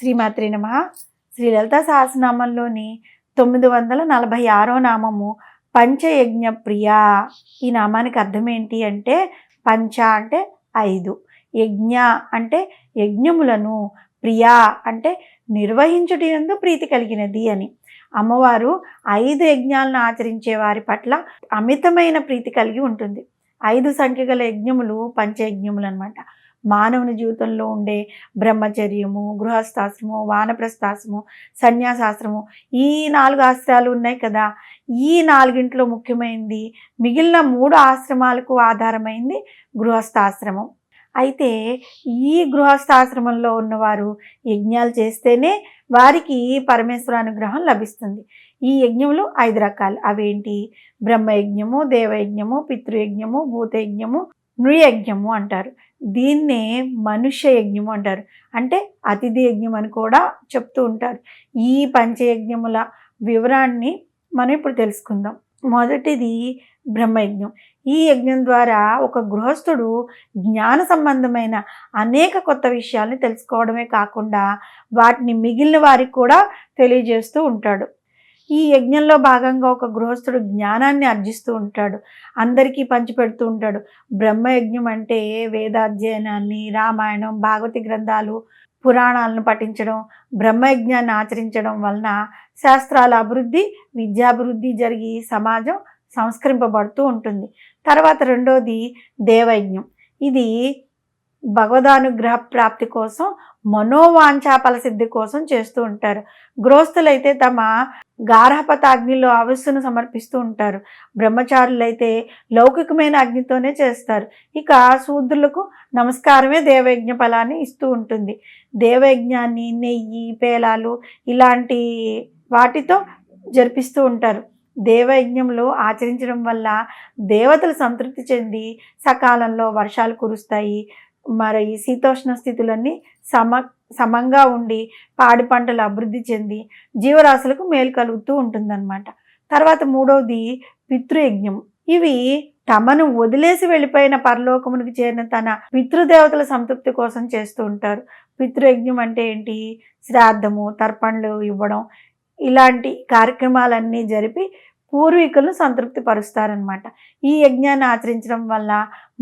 శ్రీమాత్రే నమః. శ్రీ లలితా సహస్రనామంలోని 946వ నామము పంచయజ్ఞ ప్రియ. ఈ నామానికి అర్థం ఏంటి అంటే, పంచ అంటే 5, యజ్ఞ అంటే యజ్ఞములను, ప్రియ అంటే నిర్వహించుట యందు ప్రీతి కలిగినది అని. అమ్మవారు 5 యజ్ఞాలను ఆచరించే వారి పట్ల అమితమైన ప్రీతి కలిగి ఉంటుంది. 5 సంఖ్య గల యజ్ఞములు పంచయజ్ఞములు అనమాట. మానవుని జీవితంలో ఉండే బ్రహ్మచర్యము, గృహస్థాశ్రము, వానప్రస్థాశ్రము, సన్యాసాశ్రము, ఈ 4 ఆశ్రయాలు ఉన్నాయి కదా. ఈ 4గింట్లో ముఖ్యమైనది, మిగిలిన 3 ఆశ్రమాలకు ఆధారమైంది గృహస్థాశ్రమం. అయితే ఈ గృహస్థాశ్రమంలో ఉన్నవారు యజ్ఞాలు చేస్తేనే వారికి పరమేశ్వర అనుగ్రహం లభిస్తుంది. ఈ యజ్ఞములు 5 రకాలు. అవేంటి? బ్రహ్మయజ్ఞము, దేవయజ్ఞము, పితృయజ్ఞము, భూతయజ్ఞము, నృయజ్ఞము అంటారు. దీన్నే మనుష్య యజ్ఞము అంటారు. అంటే అతిథి యజ్ఞం అని కూడా చెప్తూ ఉంటారు. ఈ పంచయజ్ఞముల వివరాన్ని మనం ఇప్పుడు తెలుసుకుందాం. మొదటిది బ్రహ్మయజ్ఞం. ఈ యజ్ఞం ద్వారా ఒక గృహస్థుడు జ్ఞాన సంబంధమైన అనేక కొత్త విషయాల్ని తెలుసుకోవడమే కాకుండా వాటిని మిగిలిన వారికి కూడా తెలియజేస్తూ ఉంటాడు. ఈ యజ్ఞంలో భాగంగా ఒక గృహస్థుడు జ్ఞానాన్ని ఆర్జిస్తూ ఉంటాడు, అందరికీ పంచిపెడుతూ ఉంటాడు. బ్రహ్మయజ్ఞం అంటే వేదాధ్యయనాన్ని, రామాయణం, భాగవతి గ్రంథాలు, పురాణాలను పఠించడం, బ్రహ్మయజ్ఞాన్ని ఆచరించడం వలన శాస్త్రాల అభివృద్ధి, విద్యాభివృద్ధి జరిగి సమాజం సంస్కరింపబడుతూ ఉంటుంది. తర్వాత రెండోది దేవయజ్ఞం. ఇది భగవదానుగ్రహ ప్రాప్తి కోసం, మనోవాంఛా ఫలసిద్ధి కోసం చేస్తూ ఉంటారు. గృహస్థులైతే తమ గార్హపతాగ్నిలో హవిస్సును సమర్పిస్తూ ఉంటారు. బ్రహ్మచారులైతే లౌకికమైన అగ్నితోనే చేస్తారు. ఇక శూద్రులకు నమస్కారమే దేవయజ్ఞ ఫలాన్ని ఇస్తూ ఉంటుంది. దేవయజ్ఞాన్ని నెయ్యి, పేలాలు ఇలాంటి వాటితో జరిపిస్తూ ఉంటారు. దేవయజ్ఞంలో ఆచరించడం వల్ల దేవతలు సంతృప్తి చెంది సకాలంలో వర్షాలు కురుస్తాయి. మరి శీతోష్ణ స్థితులన్నీ సమంగా ఉండి పాడి పంటలు అభివృద్ధి చెంది జీవరాశులకు మేలు కలుగుతూ ఉంటుందన్నమాట. తర్వాత మూడవది పితృయజ్ఞం. ఇవి తమను వదిలేసి వెళ్ళిపోయిన పరలోకమునికి చేరిన తన పితృదేవతల సంతృప్తి కోసం చేస్తూ ఉంటారు. పితృయజ్ఞం అంటే ఏంటి? శ్రాద్ధము, తర్పణలు ఇవ్వడం, ఇలాంటి కార్యక్రమాలన్నీ జరిపి పూర్వీకులను సంతృప్తి పరుస్తారనమాట. ఈ యజ్ఞాన్ని ఆచరించడం వల్ల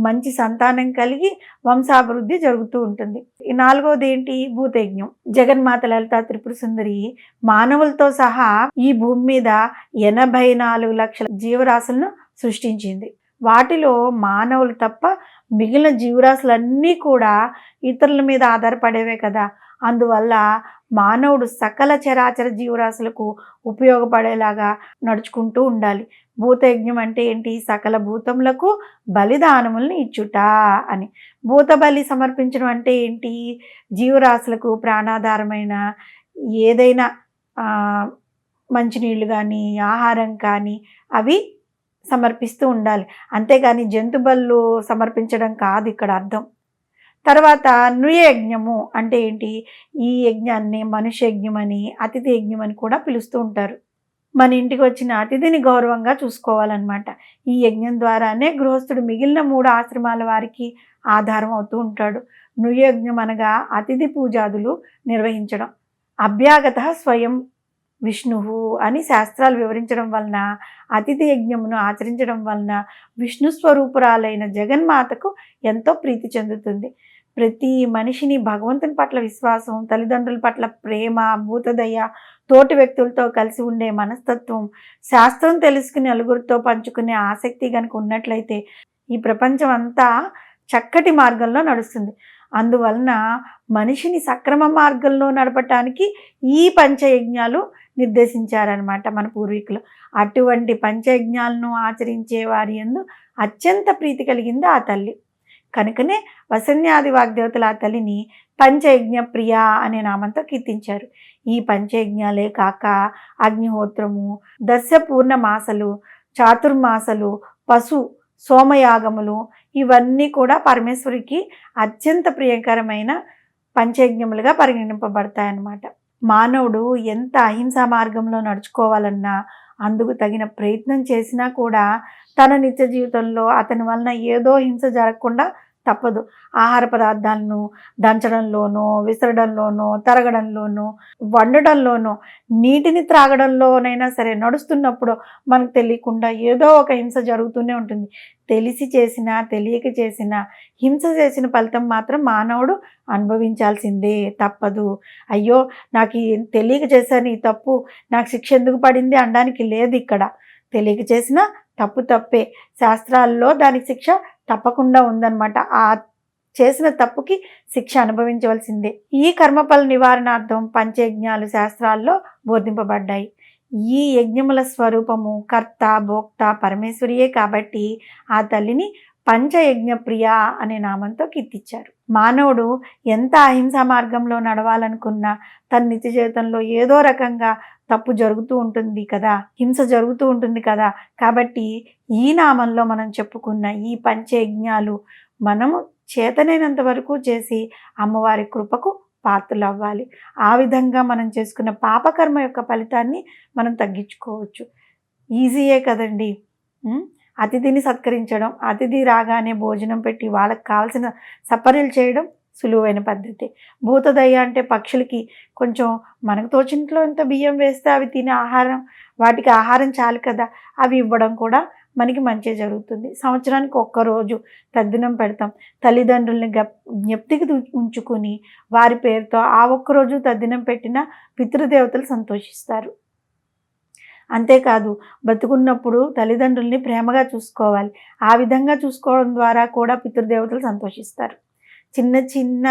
మంచి సంతానం కలిగి వంశాభివృద్ధి జరుగుతూ ఉంటుంది. ఈ నాలుగవది ఏంటి? భూతయజ్ఞం. జగన్మాత లలితా త్రిపుర సుందరి మానవులతో సహా ఈ భూమి మీద 84 లక్షల జీవరాశులను సృష్టించింది. వాటిలో మానవులు తప్ప మిగిలిన జీవరాశులన్నీ కూడా ఇతరుల మీద ఆధారపడేవే కదా. అందువల్ల మానవుడు సకల చరాచర జీవరాశులకు ఉపయోగపడేలాగా నడుచుకుంటూ ఉండాలి. భూతయజ్ఞం అంటే ఏంటి? సకల భూతములకు బలిదానములను ఇచ్చుట అని. భూత బలి సమర్పించడం అంటే ఏంటి? జీవరాశులకు ప్రాణాధారమైన ఏదైనా మంచినీళ్ళు కానీ, ఆహారం కానీ అవి సమర్పిస్తూ ఉండాలి. అంతేగాని జంతు బలు సమర్పించడం కాదు ఇక్కడ అర్థం. తర్వాత నృయజ్ఞము అంటే ఏంటి? ఈ యజ్ఞాన్ని మనుష్య యజ్ఞం అని, అతిథి యజ్ఞం అని కూడా పిలుస్తూ ఉంటారు. మన ఇంటికి వచ్చిన అతిథిని గౌరవంగా చూసుకోవాలన్నమాట. ఈ యజ్ఞం ద్వారానే గృహస్థుడు మిగిలిన 3 ఆశ్రమాల వారికి ఆధారం అవుతూ ఉంటాడు. నృయజ్ఞం అనగా అతిథి పూజాదులు నిర్వహించడం. అభ్యాగత స్వయం విష్ణు అని శాస్త్రాలు వివరించడం వలన, అతిథి యజ్ఞమును ఆచరించడం వలన విష్ణు స్వరూపురాలైన జగన్మాతకు ఎంతో ప్రీతి చెందుతుంది. ప్రతి మనిషిని భగవంతుని పట్ల విశ్వాసం, తల్లిదండ్రుల పట్ల ప్రేమ, భూతదయ, తోటి వ్యక్తులతో కలిసి ఉండే మనస్తత్వం, శాస్త్రం తెలుసుకుని నలుగురితో పంచుకునే ఆసక్తి కనుక ఉన్నట్లయితే ఈ ప్రపంచం అంతా చక్కటి మార్గంలో నడుస్తుంది. అందువలన మనిషిని సక్రమ మార్గంలో నడపటానికి ఈ పంచయజ్ఞాలు నిర్దేశించారనమాట మన పూర్వీకులు. అటువంటి పంచయజ్ఞాలను ఆచరించే వారి యందు అత్యంత ప్రీతి కలిగింది ఆ తల్లి. కనుకనే వసన్యాది వాగ్దేవతల ఆ తల్లిని పంచయజ్ఞ ప్రియ అనే నామంతో కీర్తించారు. ఈ పంచయజ్ఞాలే కాక అగ్నిహోత్రము, దశ పూర్ణమాసలు, చాతుర్మాసలు, పశు సోమయాగములు ఇవన్నీ కూడా పరమేశ్వరికి అత్యంత ప్రియకరమైన పంచయజ్ఞములుగా పరిగణింపబడతాయన్నమాట. మానవుడు ఎంత అహింసా మార్గంలో నడుచుకోవాలన్నా, అందుకు తగిన ప్రయత్నం చేసినా కూడా తన నిత్య జీవితంలో అతని వలన ఏదో హింస జరగకుండా తప్పదు. ఆహార పదార్థాలను దంచడంలోనో, విసరడంలోనో, తరగడంలోనో, వండడంలోనో, నీటిని త్రాగడంలోనైనా సరే నడుస్తున్నప్పుడు మనకు తెలియకుండా ఏదో ఒక హింస జరుగుతూనే ఉంటుంది. తెలిసి చేసినా, తెలియక చేసినా హింస చేసిన ఫలితం మాత్రం మానవుడు అనుభవించాల్సిందే, తప్పదు. అయ్యో! నాకు తెలియక చేశాను ఈ తప్పు, నాకు శిక్ష ఎందుకు పడింది అనడానికి లేదు ఇక్కడ. తెలియక చేసినా తప్పు తప్పే. శాస్త్రాల్లో దానికి శిక్ష తప్పకుండా ఉందన్నమాట. ఆ చేసిన తప్పుకి శిక్ష అనుభవించవలసిందే. ఈ కర్మఫల నివారణార్థం పంచయజ్ఞాలు శాస్త్రాల్లో బోధింపబడ్డాయి. ఈ యజ్ఞముల స్వరూపము కర్త, భోక్త పరమేశ్వరియే కాబట్టి ఆ తల్లిని పంచయజ్ఞ ప్రియ అనే నామంతో కీర్తించారు. మానవుడు ఎంత అహింసా మార్గంలో నడవాలనుకున్నా తన నిత్య జీవితంలో ఏదో రకంగా తప్పు జరుగుతూ ఉంటుంది కదా, హింస జరుగుతూ ఉంటుంది కదా. కాబట్టి ఈ నామంలో మనం చెప్పుకున్న ఈ పంచయజ్ఞాలు మనము చేతనైనంత వరకు చేసి అమ్మవారి కృపకు పాత్రలవ్వాలి. ఆ విధంగా మనం చేసుకున్న పాపకర్మ యొక్క ఫలితాన్ని మనం తగ్గించుకోవచ్చు. ఈజీయే కదండి. అతిథిని సత్కరించడం, అతిథి రాగానే భోజనం పెట్టి వాళ్ళకి కావాల్సిన సపర్యలు చేయడం సులువైన పద్ధతి. భూతదయ అంటే పక్షులకి కొంచెం మనకు తోచింట్లో ఇంత బియ్యం వేస్తే అవి తినే వాటికి ఆహారం చాలు కదా, అవి ఇవ్వడం కూడా మనకి మంచి జరుగుతుంది. సంవత్సరానికి ఒక్కరోజు తద్దినం పెడతాం. తల్లిదండ్రుల్ని జ్ఞప్తికి ఉంచుకుని వారి పేరుతో ఆ ఒక్కరోజు తద్దినం పెట్టిన పితృదేవతలు సంతోషిస్తారు. అంతేకాదు బతుకున్నప్పుడు తల్లిదండ్రుల్ని ప్రేమగా చూసుకోవాలి. ఆ విధంగా చూసుకోవడం ద్వారా కూడా పితృదేవతలు సంతోషిస్తారు. చిన్న చిన్న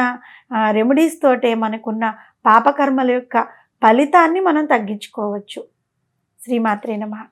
రెమెడీస్ తోటే మనకున్న పాపకర్మల యొక్క ఫలితాన్ని మనం తగ్గించుకోవచ్చు. శ్రీమాత్రే నమః.